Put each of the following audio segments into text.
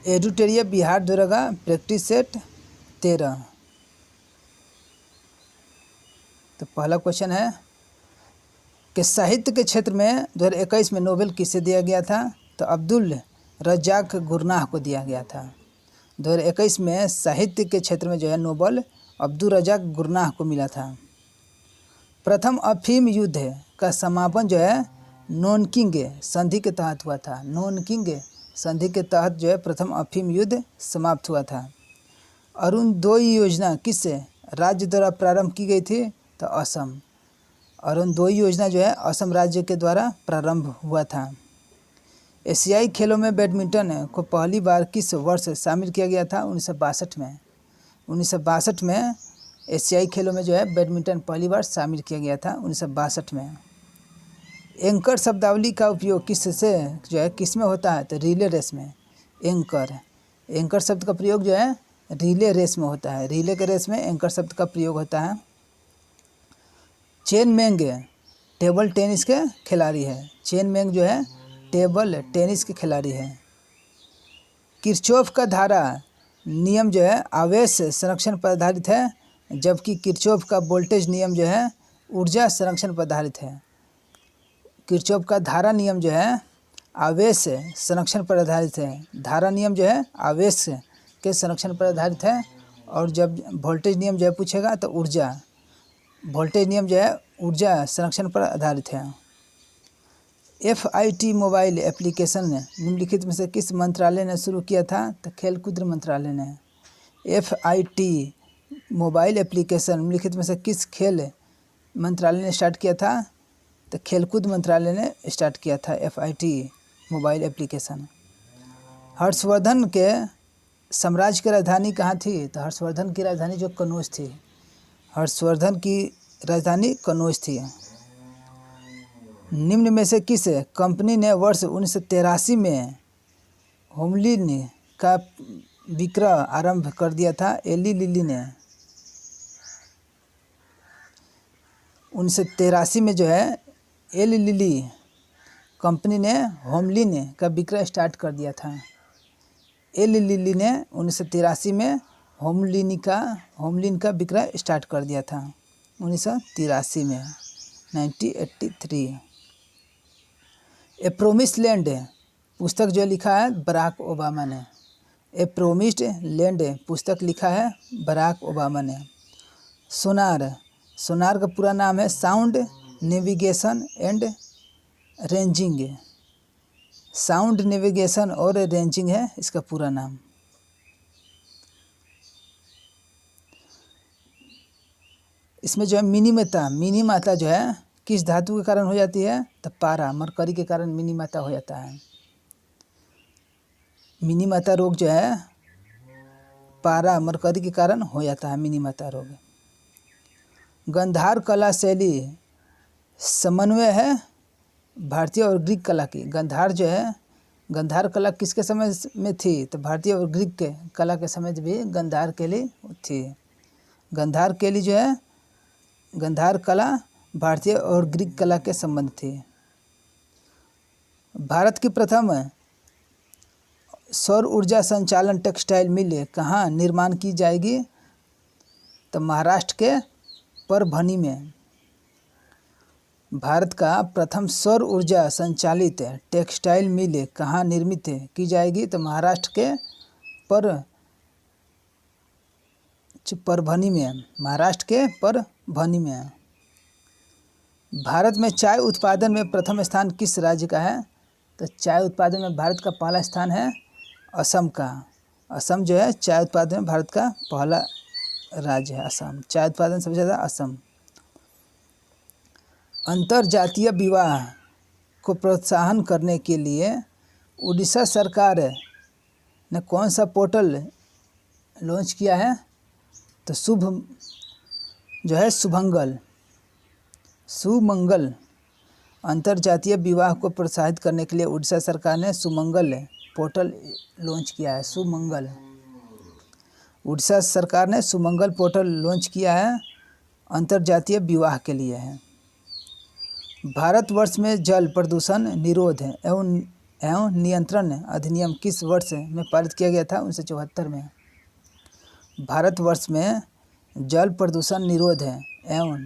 एडुटेरिया Bihar Durga practice set 13। तो पहला question है कि साहित्य के क्षेत्र में 2021 में नोबेल किसे दिया गया था? तो अब्दुल रज्जाक गुरनाह को दिया गया था। 2021 में साहित्य के क्षेत्र में जो है नोबेल अब्दुल रज्जाक गुरनाह को मिला था। प्रथम अफीम युद्ध का समापन जो है नोनकिंग संधि के तहत हुआ था। नोनकिंग संधि के तहत जो है प्रथम अफीम युद्ध समाप्त हुआ था। अरुणोदय योजना किस राज्य द्वारा प्रारंभ की गई थी? तो असम। अरुणोदय योजना जो है असम राज्य के द्वारा प्रारंभ हुआ था। एशियाई खेलों में बैडमिंटन को पहली बार किस वर्ष शामिल किया गया था? 1962 में। 1962 में एशियाई खेलों में जो है बैडमिंटन पहली बार शामिल किया गया था 1962 में। एंकर शब्दावली का उपयोग किससे जो है किस में होता है? तो रिले रेस में। एंकर शब्द का प्रयोग जो है रिले रेस में होता है। रिले के रेस में एंकर शब्द का प्रयोग होता है। चेन मेंग टेबल टेनिस के खिलाड़ी है। चेन मेंग जो है टेबल टेनिस के खिलाड़ी है। किरचॉफ का धारा नियम जो है आवेश संरक्षण पर आधारित है, जबकि किरचॉफ का वोल्टेज नियम जो है ऊर्जा संरक्षण पर आधारित है। किरचॉफ का धारा नियम जो है आवेश संरक्षण पर आधारित है। धारा नियम जो है आवेश के संरक्षण पर आधारित है। और जब वोल्टेज नियम जो है पूछेगा तो ऊर्जा वोल्टेज नियम जो है ऊर्जा संरक्षण पर आधारित है। FIT मोबाइल एप्लीकेशन निम्नलिखित में से किस मंत्रालय ने शुरू किया था? तो खेलकूद मंत्रालय ने। FIT मोबाइल एप्लीकेशन निम्नलिखित में से किस खेल मंत्रालय ने स्टार्ट किया था? तो खेलकूद मंत्रालय ने स्टार्ट किया था FIT मोबाइल एप्लीकेशन। हर्षवर्धन के साम्राज्य की राजधानी कहाँ थी? तो हर्षवर्धन की राजधानी जो कनौज थी। हर्षवर्धन की राजधानी कनौज थी। निम्न में से किस कंपनी ने वर्ष 1983 में होमलिन का विक्रय आरंभ कर दिया था? एली लिली ने। 1983 में जो है एली लिली कंपनी ने होमलिन का विक्रय स्टार्ट कर दिया था। एली लिली ने 1983 में होमलिन का विक्रय स्टार्ट कर दिया था 1983 में 1983। ए प्रोमिस्ड लैंड पुस्तक जो लिखा है बराक ओबामा ने। ए प्रोमिस्ड लैंड पुस्तक लिखा है बराक ओबामा ने। सोनार का पूरा नाम है sound navigation and ranging. Sound navigation और रेंजिंग है इसका पूरा नाम। इसमें जो है मिनी मात्रा जो है किस धातु के कारण हो जाती है? तो पारा मरकरी के कारण मिनी मात्रा हो जाता है। मिनी मात्रा रोग जो है पारा मरकरी के कारण हो जाता है मिनी मात्रा रोग। गंधार कला शैली समन्वय है भारतीय और ग्रीक कला की। गंधार कला किसके समय में थी? तो भारतीय और ग्रीक के कला के समय भी गंधार केली थी। गंधार केली जो है गंधार कला भारतीय और ग्रीक कला के संबंध थी। भारत की प्रथम सौर ऊर्जा संचालन टेक्सटाइल मिल कहाँ निर्माण की जाएगी? तो महाराष्ट्र के परभनी में। भारत का प्रथम सौर ऊर्जा संचालित टेक्सटाइल मिल कहाँ निर्मित की जाएगी? तो महाराष्ट्र के परभनी में। महाराष्ट्र के परभनी में। भारत में चाय उत्पादन में प्रथम स्थान किस राज्य का है? तो चाय उत्पादन में भारत का पहला स्थान है असम का। असम जो है चाय उत्पादन में भारत का पहला राज्य है असम। चाय उत्पादन सबसे ज़्यादा असम। अंतर्जातीय विवाह को प्रोत्साहन करने के लिए उड़ीसा सरकार ने कौन सा पोर्टल लॉन्च किया है? तो सुमंगल। अंतर्जातीय विवाह को प्रोत्साहित करने के लिए उड़ीसा सरकार ने सुमंगल पोर्टल लॉन्च किया है। सुमंगल। उड़ीसा सरकार ने सुमंगल पोर्टल लॉन्च किया है, अंतर्जातीय विवाह के लिए है। भारतवर्ष में जल प्रदूषण निरोध एवं नियंत्रण अधिनियम किस वर्ष में पारित किया गया था? 1974 में। भारतवर्ष में जल प्रदूषण निरोध एवं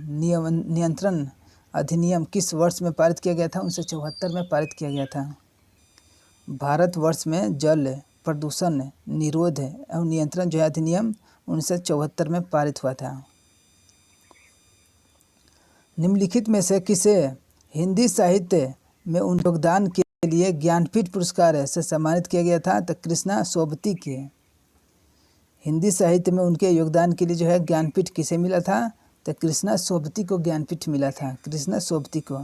नियंत्रण अधिनियम किस वर्ष में पारित किया गया था? 1974 में पारित किया गया था। भारतवर्ष में जल प्रदूषण निरोध एवं नियंत्रण जो है अधिनियम 1974 में पारित हुआ था। निम्नलिखित में से किसे हिंदी साहित्य में उन योगदान के लिए ज्ञानपीठ पुरस्कार से सम्मानित किया गया था? तो कृष्णा सोबती के। हिंदी साहित्य में उनके योगदान के लिए जो है ज्ञानपीठ किसे मिला था? तो कृष्णा सोबती को ज्ञानपीठ मिला था, कृष्णा सोबती को।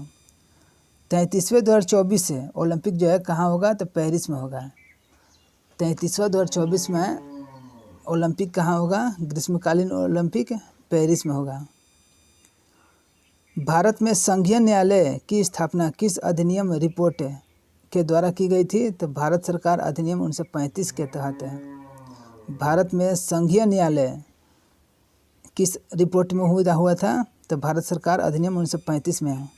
33वें 2024 ओलंपिक जो है कहाँ होगा? तो पेरिस में होगा। 33वां 2024 में ओलंपिक कहाँ होगा? ग्रीष्मकालीन ओलंपिक पेरिस में होगा। भारत में संघीय न्यायालय की स्थापना किस अधिनियम रिपोर्ट के द्वारा की गई थी? तो भारत सरकार अधिनियम 1935 के तहत है। भारत में संघीय न्यायालय किस रिपोर्ट में हुआ था? तो भारत सरकार अधिनियम 1935 में है।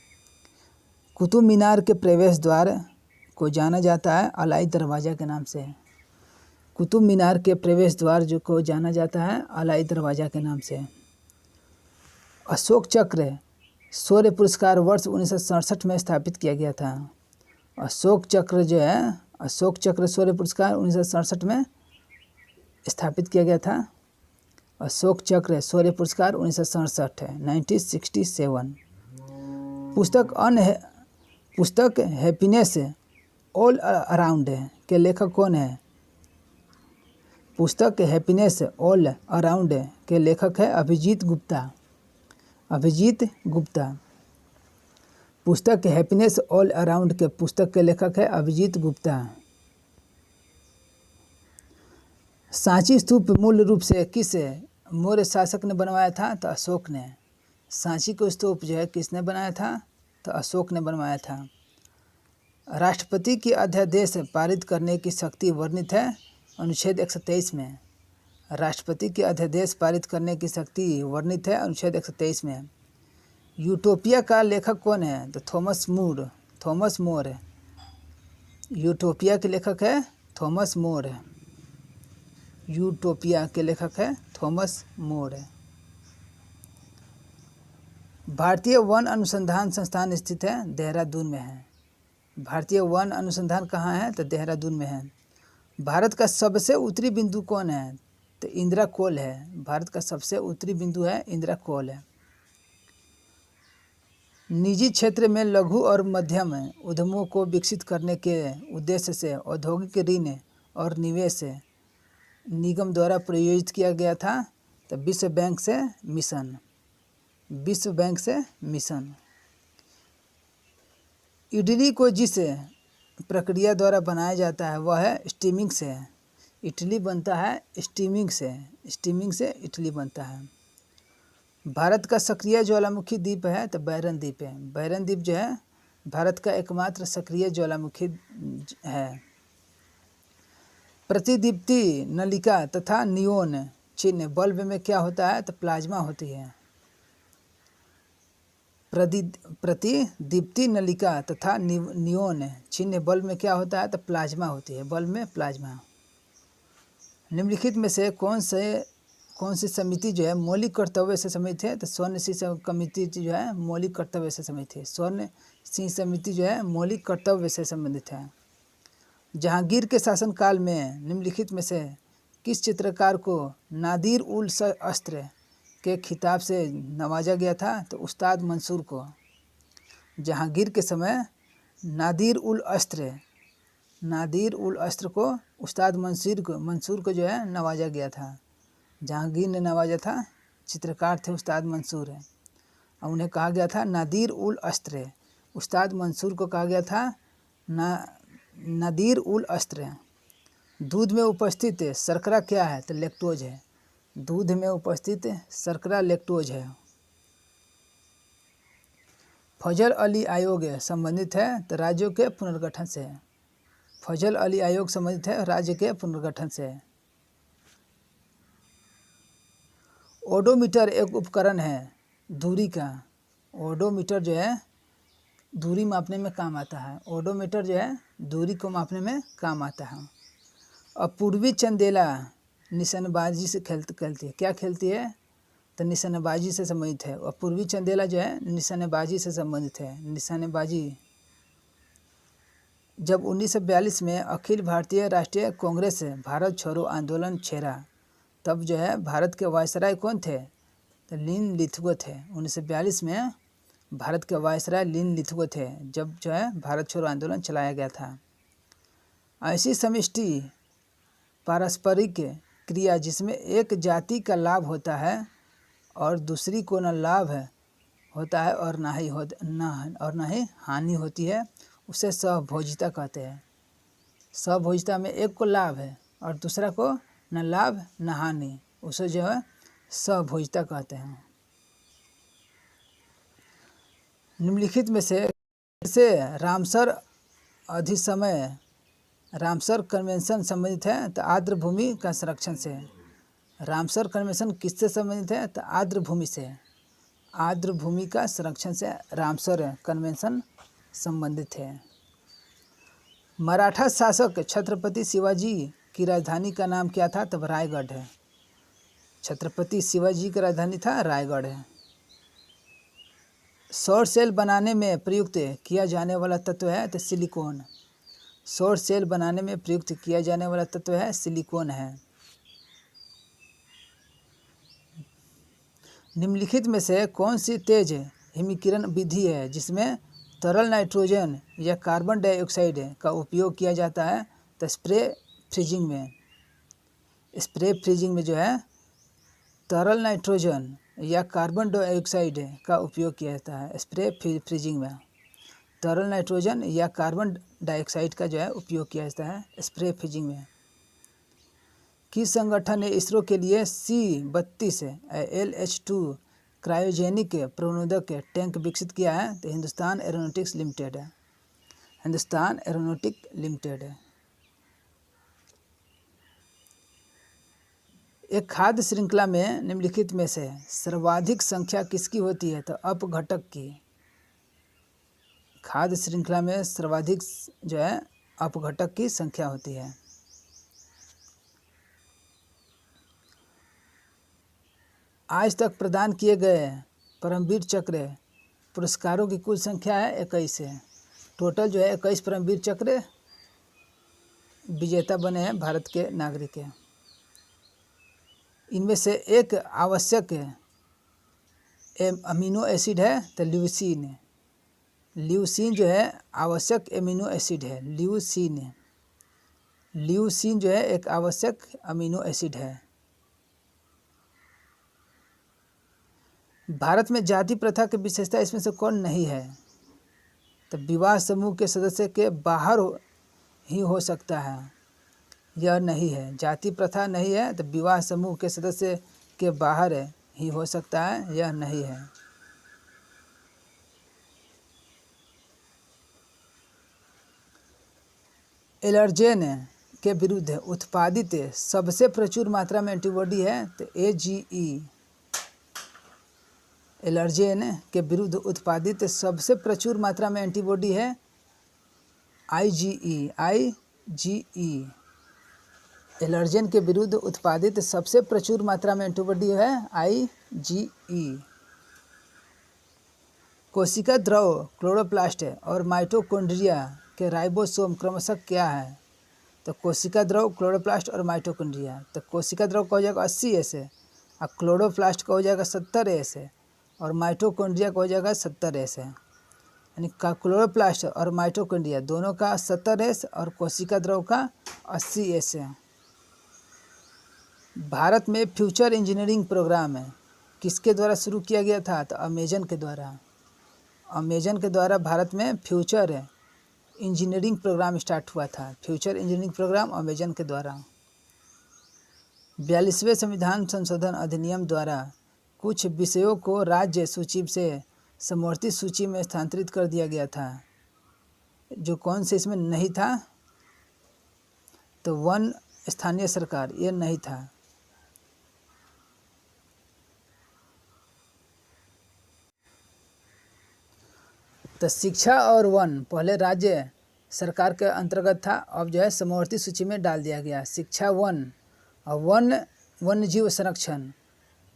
कुतुब मीनार के प्रवेश द्वार को जाना जाता है अलाई दरवाज़ा के नाम से। कुतुब मीनार के प्रवेश द्वार जो को जाना जाता है अलाई दरवाज़ा के नाम से। अशोक चक्र शौर्य पुरस्कार वर्ष 1967 में स्थापित किया गया था। अशोक चक्र जो है अशोक चक्र शौर्य पुरस्कार 1967 में स्थापित किया गया था। अशोक चक्र शौर्य पुरस्कार 1967 है 1967। पुस्तक हैप्पीनेस ऑल अराउंड के लेखक कौन है? पुस्तक हैप्पीनेस ऑल अराउंड के लेखक है अभिजीत गुप्ता। अभिजीत गुप्ता। पुस्तक हैप्पीनेस ऑल अराउंड के पुस्तक के लेखक है अभिजीत गुप्ता। सांची स्तूप मूल रूप से किस मौर्य शासक ने बनवाया था? तो अशोक ने। सांची को स्तूप जो है किसने बनाया था? तो अशोक ने बनवाया था। राष्ट्रपति की अध्यादेश पारित करने की शक्ति वर्णित है अनुच्छेद 123 में। राष्ट्रपति के अध्यादेश पारित करने की शक्ति वर्णित है अनुच्छेद 123 में। यूटोपिया का लेखक कौन है? तो Thomas More. Thomas More. Utopia के लेखक है थॉमस मोर। यूटोपिया के लेखक है थॉमस मोर। भारतीय वन अनुसंधान संस्थान स्थित है देहरादून में है। भारतीय वन अनुसंधान कहाँ है? तो देहरादून में है। भारत का सबसे उत्तरी बिंदु कौन है? तो इंदिरा कोल है। भारत का सबसे उत्तरी बिंदु है इंदिरा कोल है। निजी क्षेत्र में लघु और मध्यम उद्यमों को विकसित करने के उद्देश्य से औद्योगिक ऋण और निवेश निगम द्वारा प्रायोजित किया गया था। तो विश्व बैंक से मिशन। विश्व बैंक से मिशन। इडली को जिस प्रक्रिया द्वारा बनाया जाता है वह है स्टीमिंग से। इडली बनता है स्टीमिंग से। स्टीमिंग से इडली बनता है। भारत का सक्रिय ज्वालामुखी द्वीप है तो बैरन द्वीप है। बैरन द्वीप जो है भारत का एकमात्र सक्रिय ज्वालामुखी है। प्रतिदीप्ति नलिका तथा नियोन चिन्ह बल्ब में क्या होता है? तो प्लाज्मा होती है। प्रतिदीप्ति नलिका तथा नियोन चिन्ह बल्ब में क्या होता है? तो प्लाज्मा होती है। बल्ब में प्लाज्मा। निम्नलिखित में से कौन सी समिति जो है मौलिक कर्तव्य से संबंधित है? तो स्वर्ण सिंह कमेटी जो है मौलिक कर्तव्य से संबंधित है। स्वर्ण सिंह समिति जो है मौलिक कर्तव्य से संबंधित है। जहांगीर के शासनकाल में निम्नलिखित में से किस चित्रकार को नादिर उल अस्त्र के खिताब से नवाजा गया था? तो उस्ताद मंसूर को। जहांगीर के समय नादिर उल अस्त्र को उस्ताद मंसूर को जो है नवाजा गया था। जहांगीर ने नवाजा था। चित्रकार थे उस्ताद मंसूर है और उन्हें कहा गया था नादिर उल अस्त्र। उस्ताद मंसूर को कहा गया था नादिर उल अस्त्र। दूध में उपस्थित शर्करा क्या है? तो लैक्टोज है। दूध में उपस्थित शर्करा लैक्टोज है। फजल अली आयोग संबंधित है तो राज्यों के पुनर्गठन से। फजल अली आयोग संबंधित है राज्य के पुनर्गठन से। ओडोमीटर एक उपकरण है दूरी का। ओडोमीटर जो है दूरी मापने में काम आता है। ओडोमीटर जो है दूरी को मापने में काम आता है। अब पूर्वी चंदेला निशानेबाजी से खेलती है। क्या खेलती है? तो निशानेबाजी से संबंधित है। और पूर्वी चंदेला जो है निशानेबाजी से संबंधित है। निशानेबाजी जब 1942 में अखिल भारतीय राष्ट्रीय कांग्रेस भारत छोड़ो आंदोलन छेड़ा, तब जो है भारत के वायसराय कौन थे? तो लिन लिथगो थे। 1942 में भारत के वायसराय लिन लिथगो थे, जब जो है भारत छोड़ो आंदोलन चलाया गया था। ऐसी समष्टि पारस्परिक क्रिया जिसमें एक जाति का लाभ होता है और दूसरी को न लाभ होता है और ना ही हानि होती है, उसे सहभोजिता कहते हैं। सहभोजिता में एक को लाभ है और दूसरा को न लाभ न हानि, उसे जो है सहभोजिता कहते हैं। निम्नलिखित में से रामसर अधिसमय रामसर कन्वेंशन संबंधित है? तो आर्द्र भूमि का संरक्षण से। रामसर कन्वेंशन किससे संबंधित है? तो आर्द्र भूमि से। आर्द्र भूमि का संरक्षण से रामसर कन्वेंशन संबंधित है। मराठा शासक छत्रपति शिवाजी की राजधानी का नाम क्या था? तब रायगढ़ है। छत्रपति शिवाजी की राजधानी था रायगढ़ है। सौर सेल बनाने में प्रयुक्त किया जाने वाला तत्व है? तो सिलिकॉन। सौर सेल बनाने में प्रयुक्त किया जाने वाला तत्व है सिलिकॉन है। निम्नलिखित में से कौन सी तेज हिमीकरण विधि है जिसमें तरल नाइट्रोजन या कार्बन डाइऑक्साइड का उपयोग किया जाता है? तो स्प्रे फ्रीजिंग में। स्प्रे फ्रीजिंग में जो है तरल नाइट्रोजन या कार्बन डाइऑक्साइड का उपयोग किया जाता है। स्प्रे फ्रीजिंग में तरल नाइट्रोजन या कार्बन डाइऑक्साइड का जो है उपयोग किया जाता है स्प्रे फ्रीजिंग में। किस संगठन ने इसरो के लिए C-32 LH-2 क्रायोजेनिक प्रणोदक टैंक विकसित किया है? तो हिंदुस्तान एरोनॉटिक्स लिमिटेड है। हिंदुस्तान एरोनॉटिक लिमिटेड है। एक खाद्य श्रृंखला में निम्नलिखित में से सर्वाधिक संख्या किसकी होती है? तो अपघटक की। खाद्य श्रृंखला में सर्वाधिक जो है अपघटक की संख्या होती है। आज तक प्रदान किए गए परमवीर चक्र पुरस्कारों की कुल संख्या है 21 है। टोटल जो है 21 परमवीर चक्र विजेता बने हैं भारत के नागरिक हैं। इनमें से एक आवश्यक अमीनो एसिड है तो ल्यूसीन। ल्यूसीन जो है आवश्यक एमिनो एसिड है। ल्यूसीन जो है एक आवश्यक अमीनो एसिड है। भारत में जाति प्रथा की विशेषता इसमें से कौन नहीं है? तो विवाह समूह के सदस्य के बाहर ही हो सकता है, यह नहीं है। जाति प्रथा नहीं है तो विवाह समूह के सदस्य के बाहर ही हो सकता है, यह नहीं है। एलर्जेन के विरुद्ध उत्पादित सबसे प्रचुर मात्रा में एंटीबॉडी है तो AGE। एलर्जेन के विरुद्ध उत्पादित सबसे प्रचुर मात्रा में एंटीबॉडी है IgE। एलर्जेन के विरुद्ध उत्पादित सबसे प्रचुर मात्रा में एंटीबॉडी है IgE। कोशिका द्रव क्लोरोप्लास्ट और माइटोकॉन्ड्रिया के राइबोसोम क्रमशः क्या है? तो कोशिका द्रव क्लोरोप्लास्ट और माइटोकॉन्ड्रिया। तो कोशिका द्रव का हो जाएगा 80S और क्लोरोप्लास्ट का हो जाएगा 70S और माइटोकॉन्ड्रिया का हो जाएगा 70S है। यानी क्लोरोप्लास्ट और माइटोकॉन्ड्रिया दोनों का 70S और कोशिका द्रव का 80S है। भारत में फ्यूचर इंजीनियरिंग प्रोग्राम किसके द्वारा शुरू किया गया था? तो अमेजन के द्वारा। अमेजन के द्वारा भारत में फ्यूचर इंजीनियरिंग प्रोग्राम स्टार्ट हुआ था। फ्यूचर इंजीनियरिंग प्रोग्राम अमेजन के द्वारा। 42वें संविधान संशोधन अधिनियम द्वारा कुछ विषयों को राज्य सूची से समवर्ती सूची में स्थानांतरित कर दिया गया था। जो कौन से इसमें नहीं था? तो वन स्थानीय सरकार, ये नहीं था। तो तो शिक्षा और वन पहले राज्य सरकार के अंतर्गत था, अब जो है समवर्ती सूची में डाल दिया गया। शिक्षा वन और वन्य जीव संरक्षण,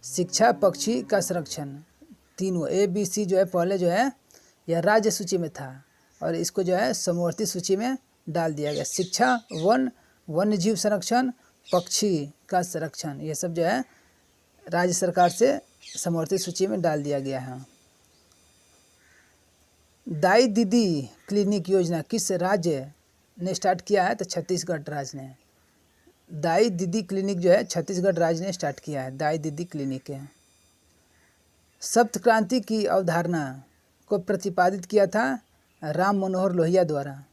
शिक्षा पक्षी का संरक्षण, तीनों ABC जो है पहले जो है यह राज्य सूची में था और इसको जो है समवर्ती सूची में डाल दिया गया। शिक्षा वन वन्य जीव संरक्षण पक्षी का संरक्षण ये सब जो है राज्य सरकार से समवर्ती सूची में डाल दिया गया है। दाई दीदी क्लिनिक योजना किस राज्य ने स्टार्ट किया है? तो छत्तीसगढ़ राज्य ने। दाई दीदी क्लिनिक जो है छत्तीसगढ़ राज्य ने स्टार्ट किया है, दाई दीदी क्लिनिक है। सप्त क्रांति की अवधारणा को प्रतिपादित किया था राम मनोहर लोहिया द्वारा।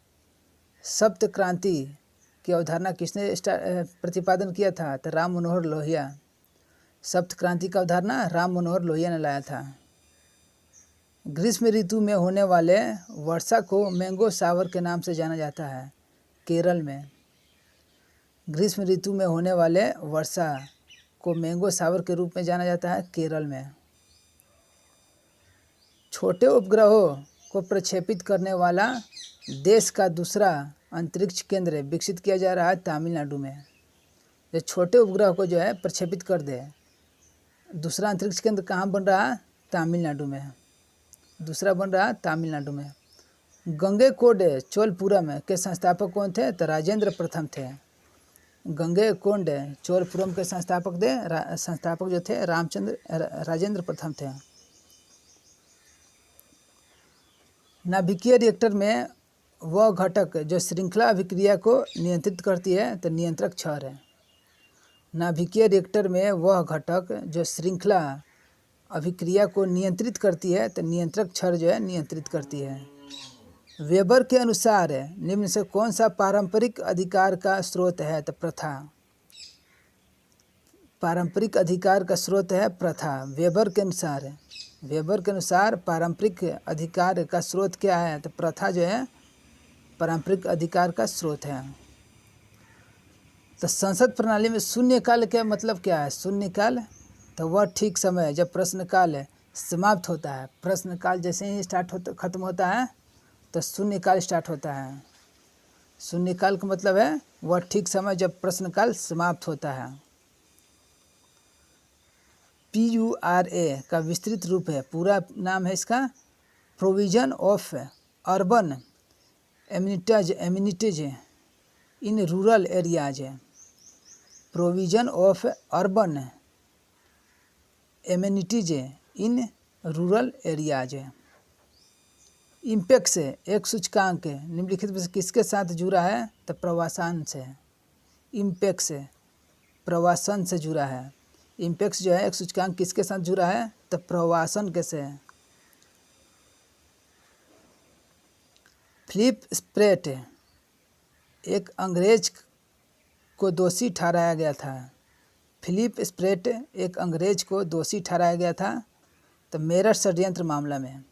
सप्त क्रांति की अवधारणा किसने प्रतिपादन किया था? तो राम मनोहर लोहिया। सप्त क्रांति का अवधारणा राम मनोहर लोहिया ने लाया था। ग्रीष्म ऋतु में होने वाले वर्षा को मैंगो शावर के नाम से जाना जाता है केरल में। ग्रीष्म ऋतु में होने वाले वर्षा को मैंगो शावर के रूप में जाना जाता है केरल में। छोटे उपग्रहों को प्रक्षेपित करने वाला देश का दूसरा अंतरिक्ष केंद्र विकसित किया जा रहा है तमिलनाडु में। जो छोटे उपग्रह को जो है प्रक्षेपित कर दे, दूसरा अंतरिक्ष केंद्र कहाँ बन रहा है? तमिलनाडु में। दूसरा बन रहा है तमिलनाडु में। गंगैकोंड चोलपुरम के संस्थापक कौन थे? तो राजेंद्र प्रथम थे। गंगैकोंड चोलपुरम के संस्थापक जो थे राजेंद्र प्रथम थे। नाभिकीय रिएक्टर में वह घटक जो श्रृंखला अभिक्रिया को नियंत्रित करती है तो नियंत्रक क्षार है। नाभिकीय रिएक्टर में वह घटक जो श्रृंखला अभिक्रिया को नियंत्रित करती है तो नियंत्रक क्षार जो है नियंत्रित करती है। वेबर के अनुसार निम्न से कौन सा पारंपरिक अधिकार का स्रोत है? तो प्रथा। पारंपरिक अधिकार का स्रोत है प्रथा वेबर के अनुसार पारंपरिक अधिकार का स्रोत क्या है? तो प्रथा जो है पारंपरिक अधिकार का स्रोत है। तो संसद प्रणाली में शून्यकाल का मतलब क्या है? शून्यकाल तो वह ठीक समय जब प्रश्नकाल समाप्त होता है। प्रश्नकाल जैसे ही खत्म होता है तो शून्यकाल स्टार्ट होता है। शून्यकाल का मतलब है वह ठीक समय जब प्रश्नकाल समाप्त होता है। PURA का विस्तृत रूप है, पूरा नाम है इसका provision of urban amenities in rural areas. Provision of urban amenities in rural areas. Impex एक सूचकांक निम्नलिखित में से किसके साथ जुड़ा है? तो प्रवासन से। इम्पेक्स प्रवासन से जुड़ा है। इम्पेक्स जो है एक सूचकांक किसके साथ जुड़ा है? तो प्रवासन के से। फिलिप स्प्रेट एक अंग्रेज को दोषी ठहराया गया था। फिलिप स्प्रेट एक अंग्रेज को दोषी ठहराया गया था तो मेरठ षड्यंत्र मामला में।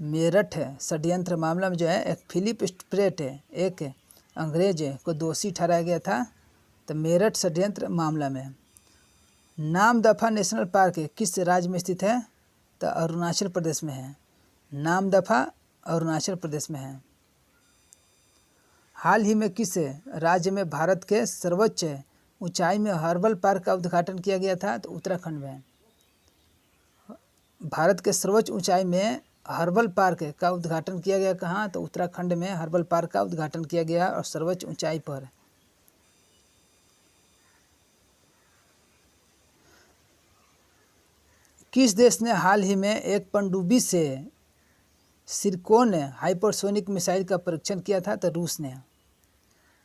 मेरठ षड्यंत्र मामला में जो है एक फिलिप स्प्रेट एक अंग्रेज को दोषी ठहराया गया था तो मेरठ षड्यंत्र मामला में। नामदफा नेशनल पार्क किस राज्य में स्थित है? तो अरुणाचल प्रदेश में है। नामदफा अरुणाचल प्रदेश में है। हाल ही में किस राज्य में भारत के सर्वोच्च ऊंचाई में हर्बल पार्क का उद्घाटन किया गया था? तो उत्तराखंड में। भारत के सर्वोच्च ऊंचाई में हर्बल पार्क का उद्घाटन किया गया कहाँ? तो उत्तराखंड में हर्बल पार्क का उद्घाटन किया गया और सर्वोच्च ऊंचाई पर। किस देश ने हाल ही में एक पनडुब्बी से सिरकोन हाइपरसोनिक मिसाइल का परीक्षण किया था? तो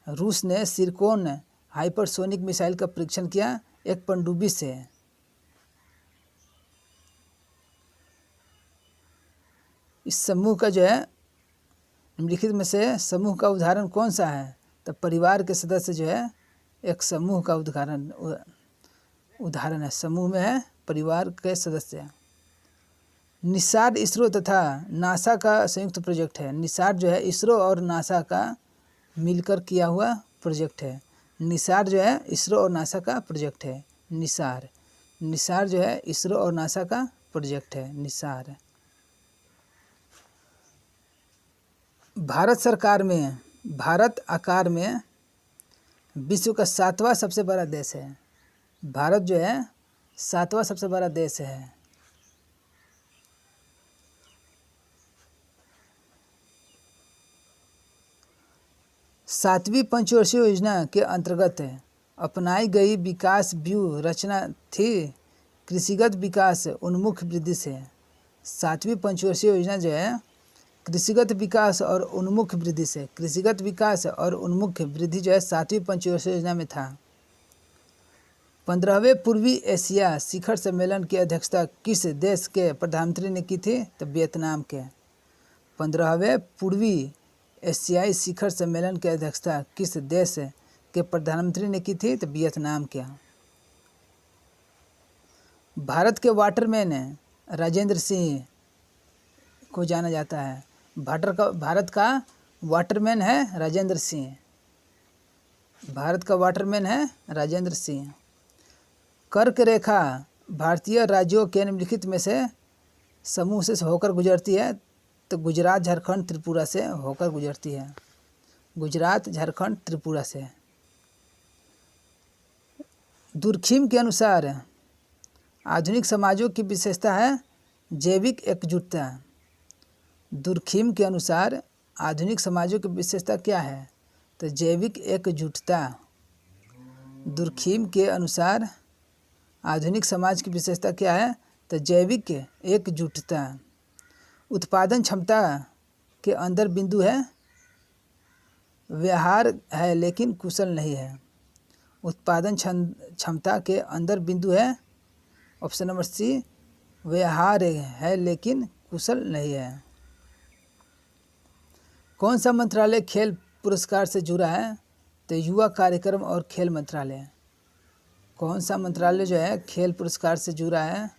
रूस ने सिरकोन हाइपरसोनिक मिसाइल का परीक्षण किया एक पनडुब्बी से। इस समूह का जो है निम्नलिखित में से समूह का उदाहरण कौन सा है? तो परिवार के सदस्य जो है एक समूह का उदाहरण है। समूह में है परिवार के सदस्य। निसार इसरो तथा नासा का संयुक्त प्रोजेक्ट है। निसार जो है इसरो और नासा का मिलकर किया हुआ प्रोजेक्ट है। निसार जो है इसरो और नासा का प्रोजेक्ट है। निसार जो है इसरो और नासा का प्रोजेक्ट है निसार। भारत सरकार में भारत आकार में विश्व का 7वां सबसे बड़ा देश है। भारत जो है 7वां सबसे बड़ा देश है। सातवीं पंचवर्षीय योजना के अंतर्गत अपनाई गई विकास व्यूह रचना थी कृषिगत विकास उन्मुख वृद्धि से। सातवीं पंचवर्षीय योजना जो है कृषिगत विकास और उन्मुख वृद्धि से, कृषिगत विकास और उन्मुख वृद्धि जो है सातवीं पंचवर्षीय योजना में था। 15वें पूर्वी एशिया शिखर सम्मेलन की अध्यक्षता किस देश के प्रधानमंत्री ने की थी? तो वियतनाम के। 15वें पूर्वी एशियाई शिखर सम्मेलन की अध्यक्षता किस देश के प्रधानमंत्री ने की थी? तो वियतनाम के। भारत के वाटरमैन राजेंद्र सिंह को जाना जाता है। भारत का वाटरमैन है राजेंद्र सिंह। भारत का वाटरमैन है राजेंद्र सिंह। कर्क रेखा भारतीय राज्यों के निम्नलिखित में से समूह से होकर गुजरती है? तो गुजरात, झारखंड, त्रिपुरा से होकर गुजरती है। गुजरात, झारखंड, त्रिपुरा से। दुर्खिम के अनुसार आधुनिक समाजों की विशेषता है जैविक एकजुटता। दुर्खिम के अनुसार आधुनिक समाजों की विशेषता क्या है? तो जैविक एकजुटता। दुर्खिम के अनुसार आधुनिक समाज की विशेषता क्या है? तो जैविक एकजुटता। उत्पादन क्षमता के अंदर बिंदु है व्यवहार है लेकिन कुशल नहीं है। उत्पादन क्षमता के अंदर बिंदु है ऑप्शन नंबर सी व्यवहार है लेकिन कुशल नहीं है। कौन सा मंत्रालय खेल पुरस्कार से जुड़ा है? तो युवा कार्यक्रम और खेल मंत्रालय। कौन सा मंत्रालय जो है खेल पुरस्कार से जुड़ा है?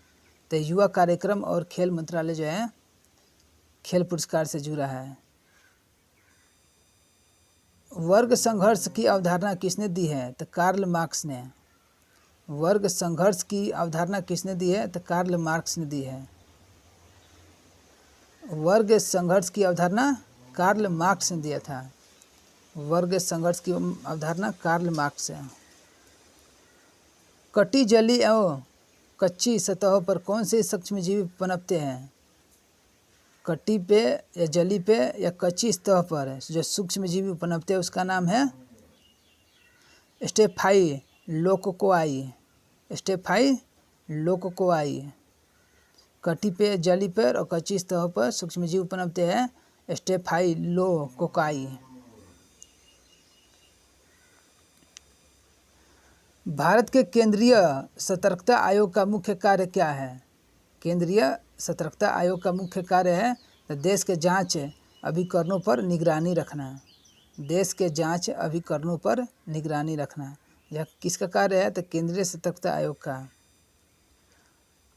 तो युवा कार्यक्रम और खेल मंत्रालय जो है खेल पुरस्कार से जुड़ा है। वर्ग संघर्ष की अवधारणा किसने दी है? तो कार्ल मार्क्स ने। वर्ग संघर्ष की अवधारणा किसने दी है? तो कार्ल मार्क्स ने दी है। वर्ग संघर्ष की अवधारणा कार्ल मार्क्स ने दिया था। वर्ग संघर्ष की अवधारणा कार्ल मार्क्स है। कटी, जली एवं कच्ची सतहों पर कौन से सूक्ष्मजीवी पनपते हैं? कटी पे या जली पे या कच्ची सतह पर जो सूक्ष्मजीवी पनपते हैं उसका नाम है स्टेफाइलोकोकाई। स्टेफाइलोकोकाई। कटी पे, जली पर और कच्ची सतह पर सूक्ष्मजीव पनपते हैं स्टेफाइलोकोकाई। भारत के केंद्रीय सतर्कता आयोग का मुख्य कार्य क्या है? केंद्रीय सतर्कता आयोग का मुख्य कार्य है तो देश के जांच अभिकरणों पर निगरानी रखना। देश के जांच अभिकरणों पर निगरानी रखना यह किसका कार्य है? तो केंद्रीय सतर्कता आयोग का।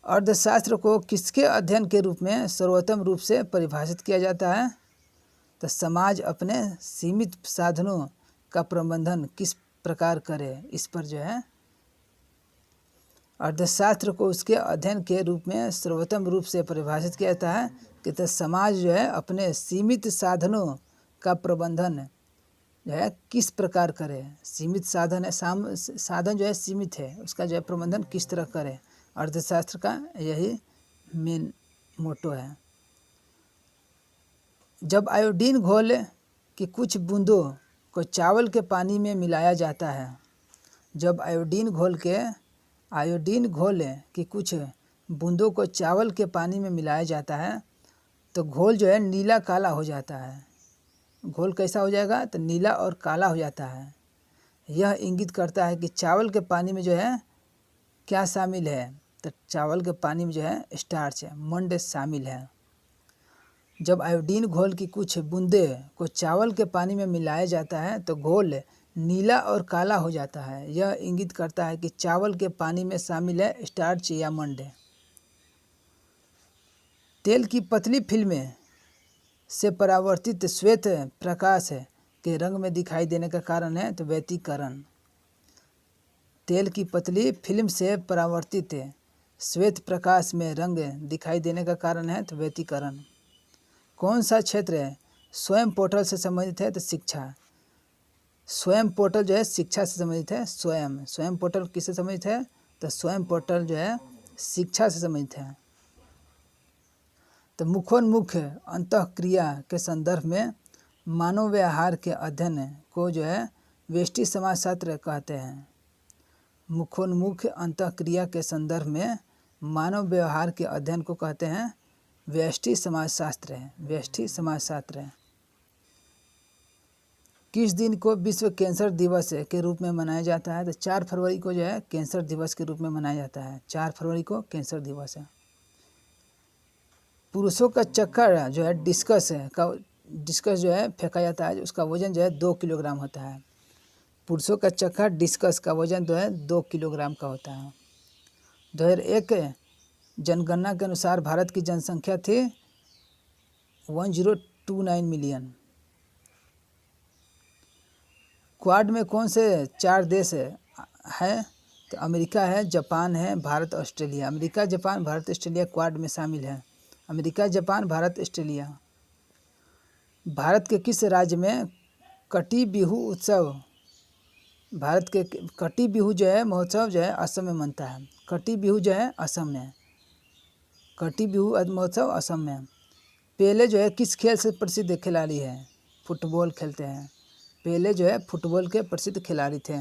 अर्थशास्त्र को किसके अध्ययन के रूप में सर्वोत्तम रूप से परिभाषित किया जाता है? तो समाज अपने सीमित साधनों का प्रबंधन किस प्रकार करे, इस पर जो है अर्थशास्त्र को उसके अध्ययन के रूप में सर्वोत्तम रूप से परिभाषित किया जाता है कि तो समाज जो है अपने सीमित साधनों का प्रबंधन जो है किस प्रकार करे। सीमित साधन है, साधन जो है सीमित है, उसका जो है प्रबंधन किस तरह करे। अर्थशास्त्र का यही मेन मोटो है। जब आयोडीन घोल की कुछ बूंदों को चावल के पानी में मिलाया जाता है, जब आयोडीन घोल की कुछ बूंदों को चावल के पानी में मिलाया जाता है तो घोल जो है नीला काला हो जाता है। घोल कैसा हो जाएगा? तो नीला और काला हो जाता है। यह इंगित करता है कि चावल के पानी में जो है क्या शामिल है? तो चावल के पानी में जो है स्टार्च है, मंड शामिल है। जब आयोडीन घोल की कुछ बूंदे को चावल के पानी में मिलाया जाता है तो घोल नीला और काला हो जाता है। यह इंगित करता है कि चावल के पानी में शामिल है स्टार्च या मंड। तेल की पतली फिल्म से परावर्तित श्वेत प्रकाश के रंग में दिखाई देने का कारण है तो व्यतिकरण। तेल की पतली फिल्म से परावर्तित श्वेत प्रकाश में रंग दिखाई देने का कारण है तो व्यतिकरण। कौन सा क्षेत्र स्वयं पोर्टल से संबंधित है तो शिक्षा, स्वयं पोर्टल जो है शिक्षा से संबंधित है। स्वयं पोर्टल किससे संबंधित है तो स्वयं पोर्टल जो है शिक्षा से संबंधित है। तो मुखोन्मुख अंतःक्रिया के संदर्भ में मानव व्यवहार के अध्ययन को जो है व्यष्टि समाजशास्त्र कहते हैं। मुखोन्मुख अंतःक्रिया के संदर्भ में मानव व्यवहार के अध्ययन को कहते हैं व्यष्टि समाजशास्त्र। व्यष्टि समाजशास्त्र किस दिन को विश्व कैंसर दिवस के रूप में मनाया जाता है तो 4 फरवरी को जो है कैंसर दिवस के रूप में मनाया जाता है। 4 फरवरी को कैंसर दिवस है। पुरुषों का चक्कर जो है डिस्कस जो है फेंका जाता है, उसका वजन जो है 2 किलोग्राम होता है। पुरुषों का चक्कर डिस्कस का वजन जो है 2 किलोग्राम का होता है। 2001 जनगणना के अनुसार भारत की जनसंख्या थी 1029 मिलियन। क्वाड में कौन से 4 देश है तो अमेरिका है, जापान है, Bharat, Australia. America, Japan, Bharat, Australia quad में शामिल है। America, Japan, Bharat, Australia. Bharat के किस राज्य में कटी बिहू उत्सव, भारत के कटी बिहू जो है महोत्सव जो है असम में मनता है। कटी बिहू जो है असम में, कटी बिहू महोत्सव असम में। पेले जो है किस खेल से प्रसिद्ध खिलाड़ी है, फुटबॉल खेलते हैं। पेले जो है फुटबॉल के प्रसिद्ध खिलाड़ी थे।